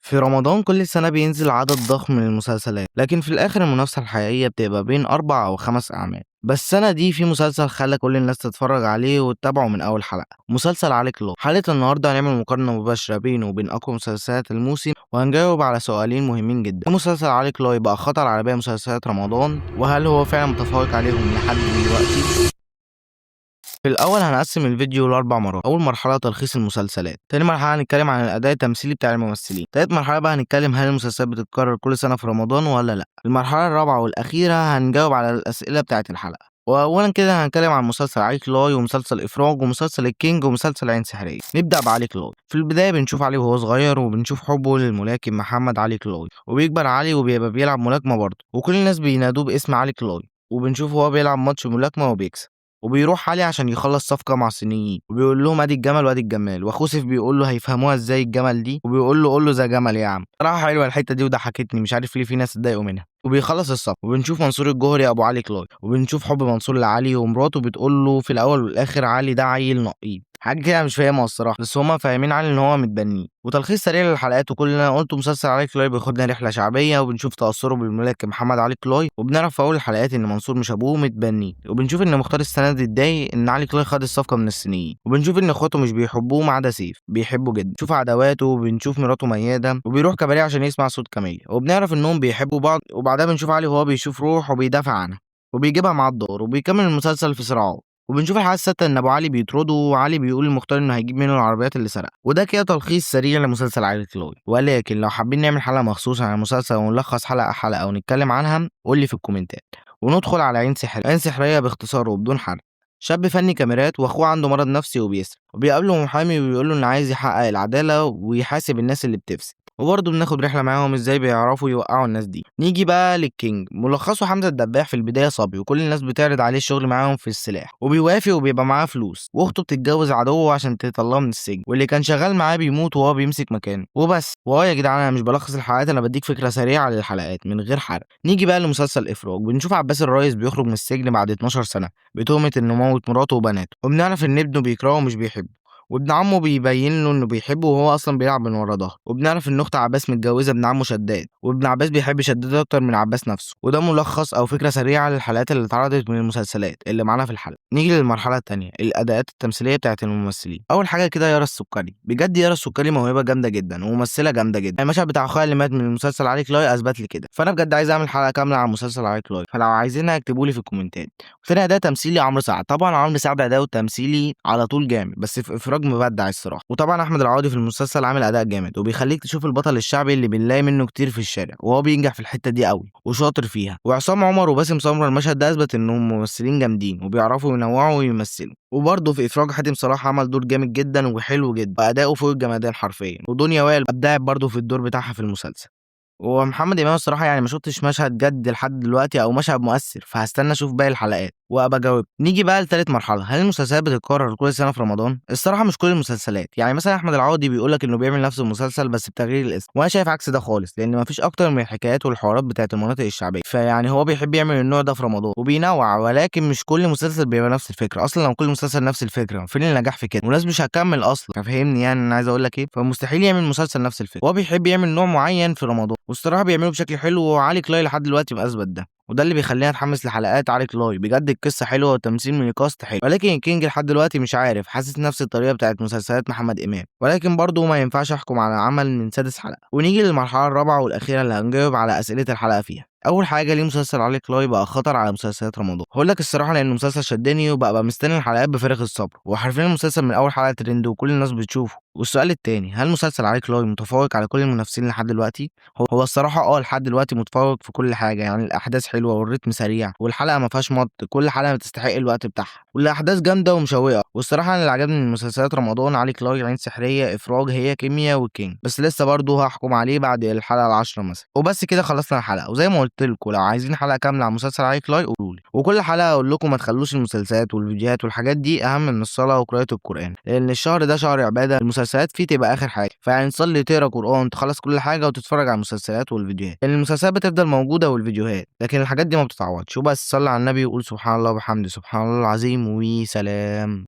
في رمضان كل سنة بينزل عدد ضخم من المسلسلات، لكن في الآخر المنافسة الحقيقية بتبقى بين 4 أو 5 أعمال. بس السنة دي في مسلسل خلى كل الناس تتفرج عليه وتتابعه من أول حلقة، مسلسل علي كلو. حلقة النهاردة هنعمل مقارنة مباشرة بينه وبين أقوى مسلسلات الموسم، وهنجاوب على سؤالين مهمين جدا: هل مسلسل علي كلو يبقى خطر على باقي مسلسلات رمضان؟ وهل هو فعلا متفوق عليهم لحد دلوقتي؟ في الأول هنقسم الفيديو ل4 مرات. أول مرحلة تلخيص المسلسلات، تاني مرحلة هنتكلم عن الأداء التمثيلي بتاع الممثلين، تالت مرحلة بقى هنتكلم هل المسلسلات بتتكرر كل سنة في رمضان ولا لأ. المرحلة الرابعة والأخيرة هنجاوب على الأسئلة بتاعة الحلقة. وأولا كده هنتكلم عن مسلسل علي كلاي ومسلسل إفراج ومسلسل الكينج ومسلسل عين سحرية. نبدأ بعلي كلاي. في البداية بنشوف علي وهو صغير، وبنشوف حبه للملاكم محمد علي كلاي، وبيكبر علي وبيبقى بيلعب ملاكمة برضه، وكل الناس بينادوه باسم علي كلاي. وبنشوفه وهو بيلعب ماتش ملاكمة وبيكسب، وبيروح علي عشان يخلص صفقة مع الصينيين، وبيقول لهم ادي الجمل وادي الجمال. واخوه سيف بيقول له هيفهموها ازاي الجمل دي، وبيقول له قول له زي جمل يا عم. صراحة حلوة الحتة دي وضحكتني، مش عارف ليه في ناس اتضايقوا منها. وبيخلص الصفقة، وبنشوف منصور الجوهري ابو علي كلاي، وبنشوف حب منصور لعلي، ومراته بتقول له في الاول والاخر علي ده عيل نقيب، حاجة كده مش فاهمها الصراحة، بس هما فاهمين علي ان هو متبنيه. وتلخيص سريع للحلقات وكل اللي انا قلته: مسلسل علي كلاي بياخدنا رحلة شعبية، وبنشوف تأثره بالملاك محمد علي كلاي، وبنعرف في اول الحلقات ان منصور مش ابوه متبنيه، وبنشوف ان مختار السنة دي اتضايق ان علي كلاي خد الصفقة من الصينيين، وبنشوف ان اخواته مش بيحبوه ما عدا سيف بيحبه جدا، بنشوف عداواته، وبنشوف مراته ميادة، وبيروح كباريه عشان يسمع صوت كاميليا، وبنعرف انهم بيحبوا بعض. وبعدها بنشوف علي وهو بيشوف روح وبيدافع عنها وبيجيبها مع الدار، وبيكمل المسلسل في صراعات. وبنشوف الحلقة السادسة إن أبو علي بيطرده، وعلي بيقول لمختار إنه هيجيب منه العربيات اللي سرقها. وده كده تلخيص سريع لمسلسل علي كلاي. ولكن لو حابين نعمل حلقة مخصوص عن المسلسل ونلخص حلقة حلقة ونتكلم عنها، قول لي في الكومنتات. وندخل على عين سحرية. عين سحرية باختصار وبدون حرق: شاب فني كاميرات واخوه عنده مرض نفسي وبيسرق، وبيقابله محامي وبيقول له انه عايز يحقق العدالة ويحاسب الناس اللي بتفسد. وبرضه بناخد رحلة معاهم ازاي بيعرفوا يوقعوا الناس دي. نيجي بقى للكينج، ملخصه: حمزة الدباح في البداية صبي، وكل الناس بتعرض عليه الشغل معاهم في السلاح، وبيوافق وبيبقى معاه فلوس، واخته بتتجوز عدوه عشان تطلعه من السجن، واللي كان شغال معاه بيموت وهو بيمسك مكانه وبس. يا جدعان انا مش بلخص الحلقات، انا بديك فكرة سريعة للحلقات من غير حرق. نيجي بقى لمسلسل افراج. بنشوف عباس الريس بيخرج من السجن بعد 12 سنة بتهمة انه موت مراته وبناته، وبنعرف ان ابنه بيكرهه ومش بيحبه، وابن عمه بيبين له انه بيحبه وهو اصلا بيلعب من ورا ظهره. وبنعرف ان اخت عباس متجوزه ابن عمه شداد، وابن عباس بيحب شداد اكتر من عباس نفسه. وده ملخص او فكره سريعه للحلقات اللي اتعرضت من المسلسلات اللي معانا في الحلقه. نيجي للمرحله الثانيه، الاداءات التمثيليه بتاعه الممثلين. اول حاجه كده يارا السكري، بجد يارا السكري موهبه جامده جدا وممثله جامده جدا. المشهد بتاع اخويا اللي مات من المسلسل علي كلاي اثبت لي كده، فانا بجد عايز اعمل حلقه كامله عن مسلسل علي كلاي، فلو عايزينها اكتبوا لي في الكومنتات. وتاني اداء تمثيلي عمرو سعد. طبعا عمرو سعد اداؤه التمثيلي على طول جامد، بس في افراج مبدع الصراحه. وطبعا احمد العوضي في المسلسل عامل اداء جامد، وبيخليك تشوف البطل الشعبي اللي بنلاقي منه كتير في الشارع، وهو بينجح في الحته دي قوي وشاطر فيها. وعصام عمر وباسم سمره، المشهد ده اثبت انهم ممثلين جامدين وبيعرفوا ينوعوا ويمثلوا. وبرضه في اخراج حاتم صلاح عمل دور جامد جدا وحلو جدا، واداؤه فوق الجمدان حرفيا. ودنيا وائل ابدعت برضه في الدور بتاعها في المسلسل. ومحمد إمام الصراحة يعني ما شُفتش مشهد جَد لحد دلوقتي أو مشهد مؤثّر، فهاستنى أشوف باقي الحلقات وأبقى أجاوب. نيجي بقى لتالت مرحلة، هل المسلسلات بتتكرر كل سنة في رمضان؟ الصراحة مش كل المسلسلات، يعني مثلًا أحمد العوضي بيقول لك إنه بيعمل نفس المسلسل بس بتغيير الاسم، وأنا شايف عكس ده خالص، لإن ما فيش أكتر من الحكايات والحوارات بتاعة المناطق الشعبية، فيعني هو بيحب يعمل النوع ده في رمضان وبينوّع، ولكن مش كل مسلسل بيبقى نفس الفكرة. أصلًا لو كل مسلسل نفس الفكرة فين النجاح في كده؟ والناس مش هتكمّل أصلًا، ففاهمني يعني أنا عايز أقول لك إيه؟ فمستحيل يعمل مسلسل نفس الفكرة، هو بيحب يعمل نوع معيّن في رمضان، والصراحة بيعمله بشكل حلو، وعلي كلاي لحد دلوقتي بأثبت ده. وده اللي بيخلّيني أتحمس لحلقات علي كلاي، بجد القصة حلوة والتمثيل من الcast حلو، ولكن الكينج لحد دلوقتي مش عارف، حاسس نفس الطريقة بتاعة مسلسلات محمد إمام، ولكن برضه ما ينفعش أحكم على عمل من سادس حلقة. ونيجي للمرحلة الرابعة والأخيرة اللي هنجاوب على أسئلة الحلقة فيها. أول حاجة، ليه مسلسل علي كلاي بقى خطر على مسلسلات رمضان؟ هاقول لك الصراحة لأن المسلسل شدّني وبابقى مستني الحلقات بفارغ الصبر، وحرفيًا المسلسل من أول حلقة ترند وكل الناس بتشوفه. والسؤال التاني، هل مسلسل علي كلاي متفوق على كل المنافسين لحد دلوقتي؟ هو الصراحة لحد دلوقتي متفوق في كل حاجة، يعني الأحداث حلوة والريتم سريع والحلقة ما فيهاش مط، كل حلقة تستحق الوقت بتاعها، والأحداث جامدة ومشوقة. والصراحة أنا اللي عجبني من مسلسلات رمضان علي كلاي، عين سحرية، إفراج، هي كيميا، والكينج، بس لسه برضه هاحكم عليه بعد الحلقة ال10 مثلًا. وبس كده خلصنا الحلقة، وزي ما قُلت لكم لو عايزين حلقة كاملة عن مسلسل علي كلاي قولوا لي، وكل حلقة أقول لكم ما تخلّوش المسلسلات والفيديوهات والحاجات دي أهم من الصلاة وقراءة القرآن، لأن الشهر ده شهر عبادة، المسلسلات فيه تبقى آخر حاجة، فيعني تصلي، تقرا قرآن، تخلّص كل حاجة وتتفرج على المسلسلات والفيديوهات، لأن المسلسلات بتفضل موجودة والفيديوهات، لكن الحاجات دي ما بتتعوضش. وبس صلّي على النبي وقول سبحان الله وبحمده، سبحان الله العظيم، وسلام.